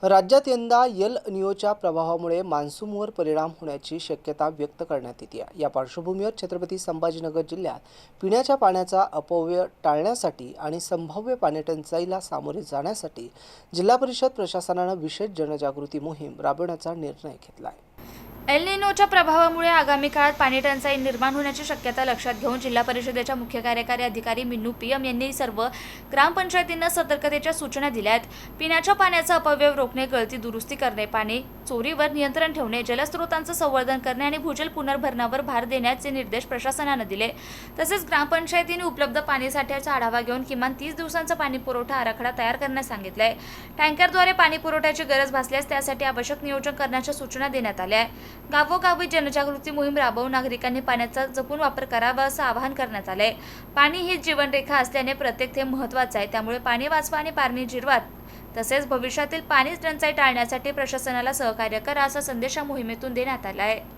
राज्यात यंदा एल निओच्या प्रभावामुळे मान्सूनवर परिणाम होण्याची शक्यता व्यक्त करण्यात येते आहे। या पार्श्वभूमीवर छत्रपती संभाजीनगर जिल्ह्यात पिण्याच्या पाण्याचा अपव्यय टाळण्यासाठी आणि संभाव्य पाणीटंचाईला सामोरे जाण्यासाठी जिल्हा परिषद प्रशासनाने विशेष जनजागृती मोहीम राबवण्याचा निर्णय घेतला आहे। एल निनोच्या प्रभावामुळे आगामी काळात पाणीटंचाई निर्माण होण्याची शक्यता लक्षात घेऊन जिल्हा परिषदेच्या मुख्य कार्यकारी अधिकारी मिन्नू पीएम यांनी सर्व ग्रामपंचायतींना सतर्कतेच्या सूचना दिल्या आहेत। पिण्याच्या पाण्याचा अपव्यय रोखणे, गळती दुरुस्ती करणे, पाणी चोरीवर नियंत्रण ठेवणे, जलस्रोतांचं संवर्धन करणे आणि भूजल पुनर्भरणावर भर देण्याचे निर्देश प्रशासनाने दिले। तसेच ग्रामपंचायतींनी उपलब्ध पाणीसाठ्याचा आढावा घेऊन किमान 30 दिवसांचा पाणीपुरवठा आराखडा तयार करण्यास सांगितले। टँकरद्वारे पाणीपुरवठ्याची गरज भासल्यास त्यासाठी आवश्यक नियोजन करण्याच्या सूचना देण्यात आल्या आहेत। गावोगावी जनजागृती मोहीम राबवून नागरिकांनी पाण्याचा जपून वापर करावा असं आवाहन करण्यात आलंय। पाणी ही जीवनरेखा असल्याने प्रत्येक थेंब महत्त्वाचा आहे, त्यामुळे पाणी वाचवा आणि पाणी जिरवा। तसेच भविष्यातील पाणी टंचाई टाळण्यासाठी प्रशासनाला सहकार्य करा असा संदेश या मोहिमेतून देण्यात आला आहे।